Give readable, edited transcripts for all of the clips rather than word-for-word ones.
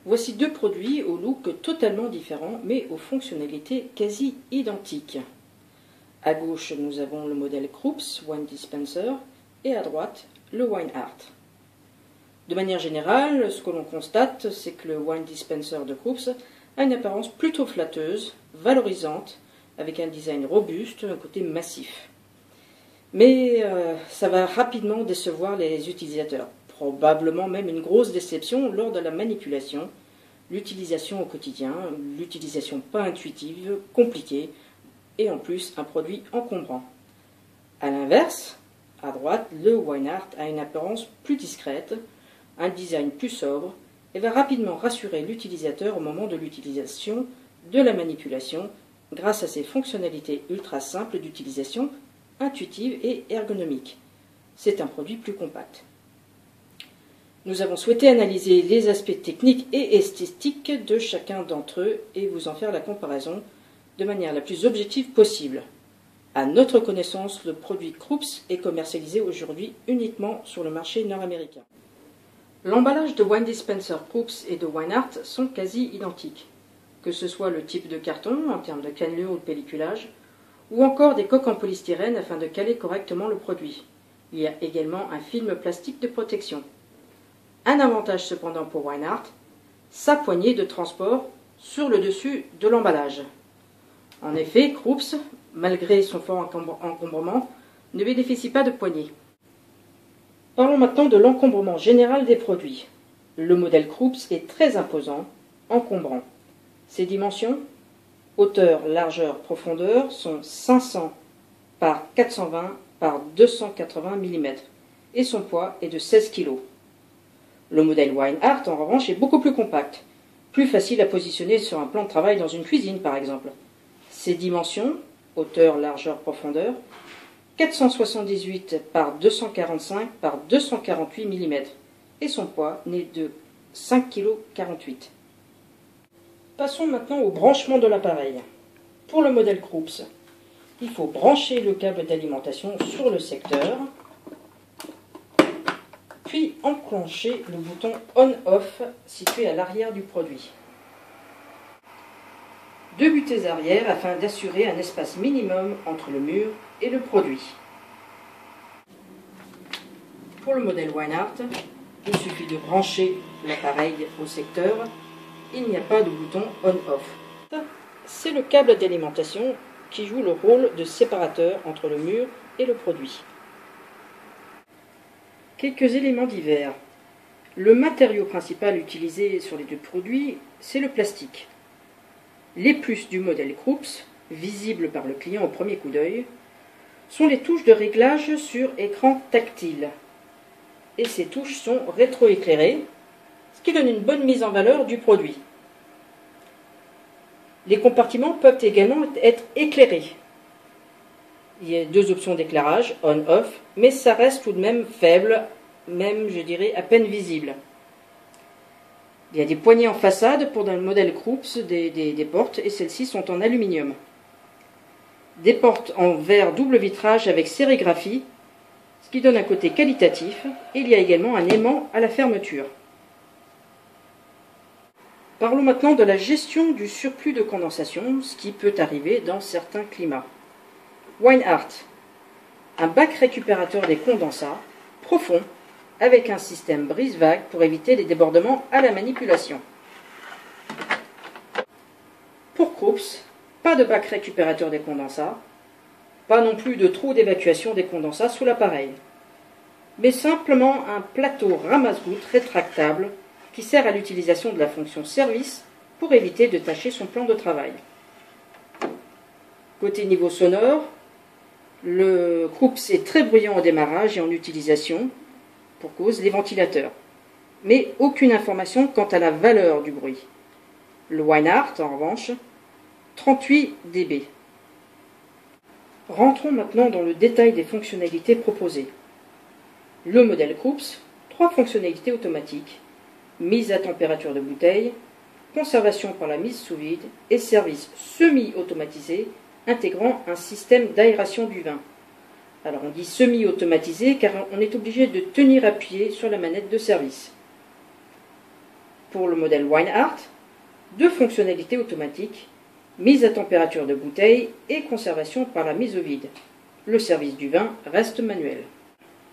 Voici deux produits au look totalement différent, mais aux fonctionnalités quasi identiques. À gauche, nous avons le modèle Krups Wine Dispenser et à droite, le Wine Art. De manière générale, ce que l'on constate, c'est que le Wine Dispenser de Krups a une apparence plutôt flatteuse, valorisante, avec un design robuste, un côté massif. Mais ça va rapidement décevoir les utilisateurs. Probablement même une grosse déception lors de la manipulation, l'utilisation au quotidien, l'utilisation pas intuitive, compliquée, et en plus un produit encombrant. A l'inverse, à droite, le Wine Art a une apparence plus discrète, un design plus sobre, et va rapidement rassurer l'utilisateur au moment de l'utilisation de la manipulation, grâce à ses fonctionnalités ultra simples d'utilisation, intuitives et ergonomiques. C'est un produit plus compact. Nous avons souhaité analyser les aspects techniques et esthétiques de chacun d'entre eux et vous en faire la comparaison de manière la plus objective possible. À notre connaissance, le produit Krups est commercialisé aujourd'hui uniquement sur le marché nord-américain. L'emballage de Wine Dispenser Krups et de Wine Art sont quasi identiques, que ce soit le type de carton en termes de cannelure ou de pelliculage, ou encore des coques en polystyrène afin de caler correctement le produit. Il y a également un film plastique de protection. Un avantage cependant pour Wine Art, sa poignée de transport sur le dessus de l'emballage. En effet, Krups, malgré son fort encombrement, ne bénéficie pas de poignée. Parlons maintenant de l'encombrement général des produits. Le modèle Krups est très imposant, encombrant. Ses dimensions, hauteur, largeur, profondeur, sont 500 par 420 par 280 mm et son poids est de 16 kg. Le modèle Wine Art, en revanche, est beaucoup plus compact, plus facile à positionner sur un plan de travail dans une cuisine, par exemple. Ses dimensions, hauteur, largeur, profondeur, 478 par 245 par 248 mm, et son poids n'est de 5,48 kg. Passons maintenant au branchement de l'appareil. Pour le modèle Krups, il faut brancher le câble d'alimentation sur le secteur, puis enclencher le bouton On-Off situé à l'arrière du produit. Deux butées arrière afin d'assurer un espace minimum entre le mur et le produit. Pour le modèle Wine Art, il suffit de brancher l'appareil au secteur. Il n'y a pas de bouton On-Off. C'est le câble d'alimentation qui joue le rôle de séparateur entre le mur et le produit. Quelques éléments divers. Le matériau principal utilisé sur les deux produits, c'est le plastique. Les plus du modèle Krups, visibles par le client au premier coup d'œil, sont les touches de réglage sur écran tactile. Et ces touches sont rétroéclairées, ce qui donne une bonne mise en valeur du produit. Les compartiments peuvent également être éclairés. Il y a deux options d'éclairage, on-off, mais ça reste tout de même faible, même je dirais à peine visible. Il y a des poignées en façade pour le modèle Krups des portes et celles-ci sont en aluminium. Des portes en verre double vitrage avec sérigraphie, ce qui donne un côté qualitatif, et il y a également un aimant à la fermeture. Parlons maintenant de la gestion du surplus de condensation, ce qui peut arriver dans certains climats. Wine Art, un bac récupérateur des condensats, profond, avec un système brise-vague pour éviter les débordements à la manipulation. Pour Krups, pas de bac récupérateur des condensats, pas non plus de trou d'évacuation des condensats sous l'appareil, mais simplement un plateau ramasse-gouttes rétractable qui sert à l'utilisation de la fonction service pour éviter de tacher son plan de travail. Côté niveau sonore, le Krups est très bruyant au démarrage et en utilisation, pour cause les ventilateurs, mais aucune information quant à la valeur du bruit. Le Wine Art, en revanche, 38 dB. Rentrons maintenant dans le détail des fonctionnalités proposées. Le modèle Krups, 3 fonctionnalités automatiques, mise à température de bouteille, conservation par la mise sous vide et service semi-automatisé intégrant un système d'aération du vin. Alors on dit semi-automatisé car on est obligé de tenir appuyé sur la manette de service. pour le modèle Wineart, 2 fonctionnalités automatiques, mise à température de bouteille et conservation par la mise au vide. Le service du vin reste manuel.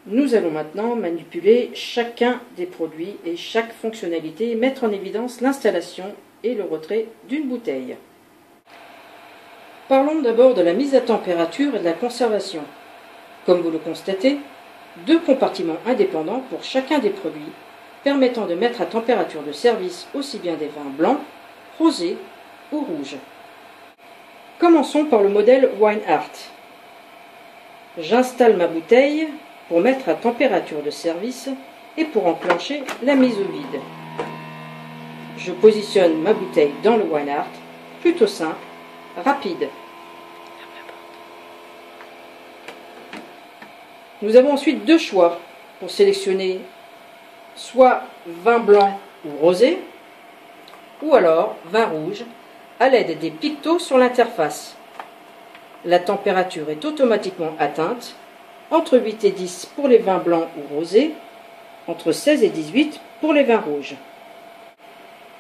Nous allons maintenant manipuler chacun des produits et chaque fonctionnalité et mettre en évidence l'installation et le retrait d'une bouteille. Parlons d'abord de la mise à température et de la conservation. Comme vous le constatez, 2 compartiments indépendants pour chacun des produits, permettant de mettre à température de service aussi bien des vins blancs, rosés ou rouges. Commençons par le modèle Wineart. J'installe ma bouteille pour mettre à température de service et pour enclencher la mise au vide. Je positionne ma bouteille dans le Wineart, plutôt simple, rapide. Nous avons ensuite 2 choix pour sélectionner soit vin blanc ou rosé, ou alors vin rouge, à l'aide des pictos sur l'interface. La température est automatiquement atteinte, entre 8 et 10 pour les vins blancs ou rosés, entre 16 et 18 pour les vins rouges.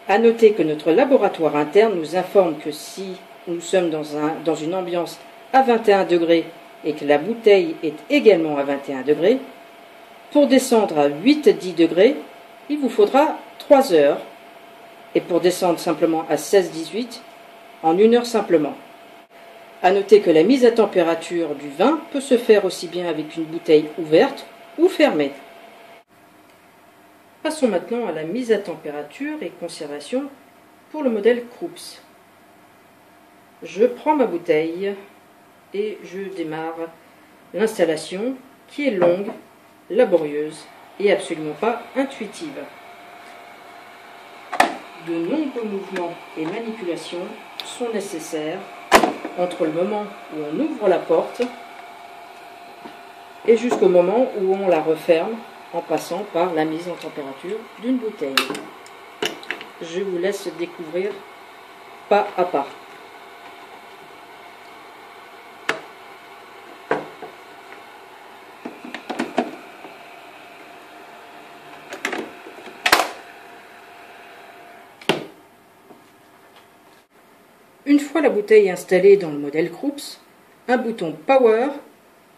À noter que notre laboratoire interne nous informe que si nous sommes dans une ambiance à 21 degrés et que la bouteille est également à 21 degrés, pour descendre à 8-10 degrés, il vous faudra 3 heures, et pour descendre simplement à 16-18, en 1 heure simplement. À noter que la mise à température du vin peut se faire aussi bien avec une bouteille ouverte ou fermée. Passons maintenant à la mise à température et conservation pour le modèle Krups. Je prends ma bouteille et je démarre l'installation qui est longue, laborieuse et absolument pas intuitive. De nombreux mouvements et manipulations sont nécessaires entre le moment où on ouvre la porte et jusqu'au moment où on la referme en passant par la mise en température d'une bouteille. Je vous laisse découvrir pas à pas. Une fois la bouteille installée dans le modèle Krups, un bouton Power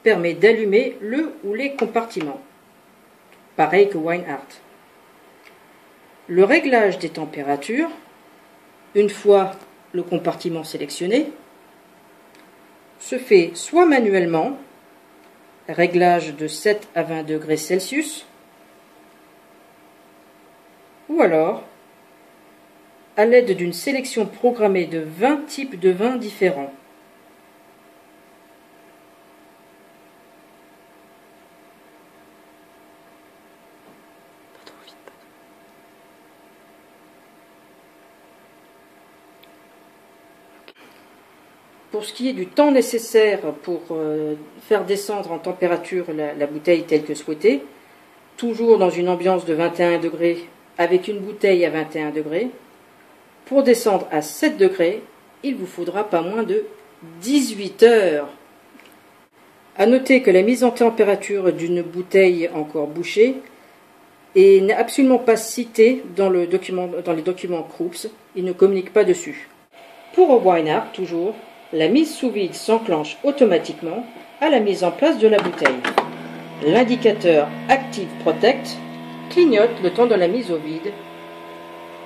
permet d'allumer le ou les compartiments. Pareil que Wineart. Le réglage des températures, une fois le compartiment sélectionné, se fait soit manuellement, réglage de 7 à 20 degrés Celsius, ou alors à l'aide d'une sélection programmée de 20 types de vins différents. Pour ce qui est du temps nécessaire pour faire descendre en température la bouteille telle que souhaitée, toujours dans une ambiance de 21 degrés avec une bouteille à 21 degrés, pour descendre à 7 degrés, il vous faudra pas moins de 18 heures. À noter que la mise en température d'une bouteille encore bouchée n'est absolument pas citée dans les documents Krups, il ne communique pas dessus. Pour Wineart, toujours, la mise sous vide s'enclenche automatiquement à la mise en place de la bouteille. L'indicateur Active Protect clignote le temps de la mise au vide,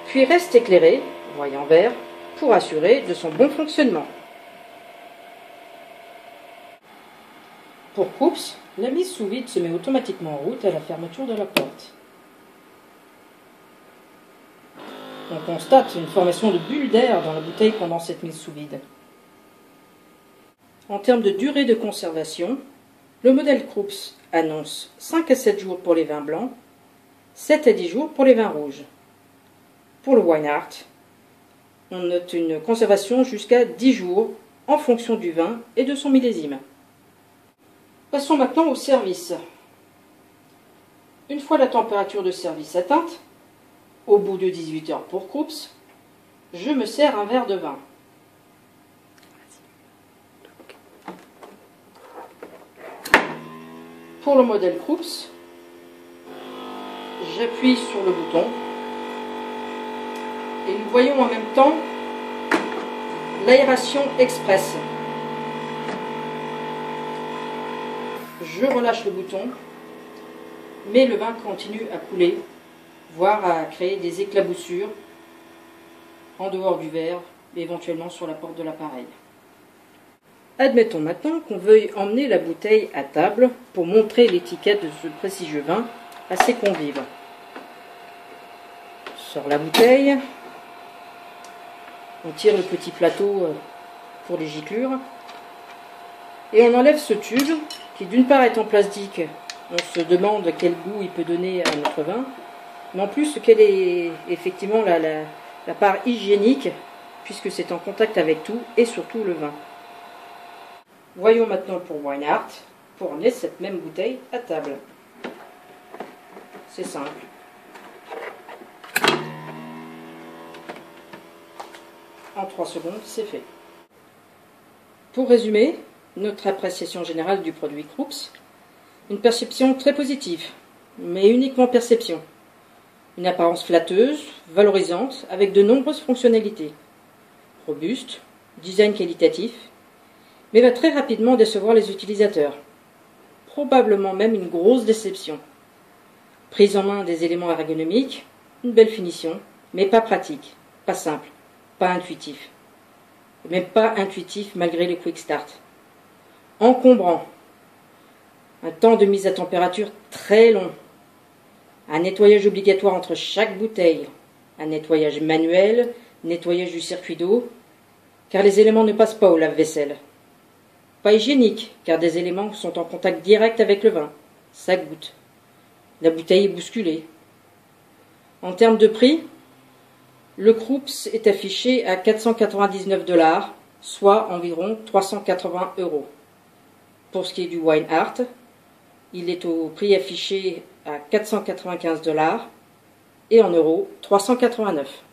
puis reste éclairé, voyant vert, pour assurer de son bon fonctionnement. Pour Krups, la mise sous vide se met automatiquement en route à la fermeture de la porte. On constate une formation de bulles d'air dans la bouteille pendant cette mise sous vide. En termes de durée de conservation, le modèle Krups annonce 5 à 7 jours pour les vins blancs, 7 à 10 jours pour les vins rouges. Pour le Wineart, on note une conservation jusqu'à 10 jours en fonction du vin et de son millésime. Passons maintenant au service. Une fois la température de service atteinte, au bout de 18 heures pour Krups, je me sers un verre de vin. Pour le modèle Krups, j'appuie sur le bouton Et nous voyons en même temps l'aération express. Je relâche le bouton, mais le vin continue à couler, voire à créer des éclaboussures en dehors du verre, et éventuellement sur la porte de l'appareil. Admettons maintenant qu'on veuille emmener la bouteille à table pour montrer l'étiquette de ce prestigieux vin à ses convives. On sort la bouteille, on tire le petit plateau pour les giclures, et on enlève ce tube qui d'une part est en plastique, on se demande quel goût il peut donner à notre vin, mais en plus quelle est effectivement la part hygiénique, puisque c'est en contact avec tout et surtout le vin. Voyons maintenant pour Wine Art, pour emmener cette même bouteille à table. C'est simple. En 3 secondes, c'est fait. Pour résumer, notre appréciation générale du produit Krups, une perception très positive, mais uniquement perception. Une apparence flatteuse, valorisante, avec de nombreuses fonctionnalités. Robuste, design qualitatif, mais va très rapidement décevoir les utilisateurs. Probablement même une grosse déception. Prise en main des éléments ergonomiques, une belle finition, mais pas pratique, pas simple, pas intuitif. Et même pas intuitif malgré le Quick Start. Encombrant. Un temps de mise à température très long. Un nettoyage obligatoire entre chaque bouteille. Un nettoyage manuel, nettoyage du circuit d'eau, car les éléments ne passent pas au lave-vaisselle. Pas hygiénique, car des éléments sont en contact direct avec le vin. Ça goûte. La bouteille est bousculée. En termes de prix, le Krups est affiché à 499 $, soit environ 380 €. Pour ce qui est du Wine Art, il est au prix affiché à 495 $ et en euros 389 €.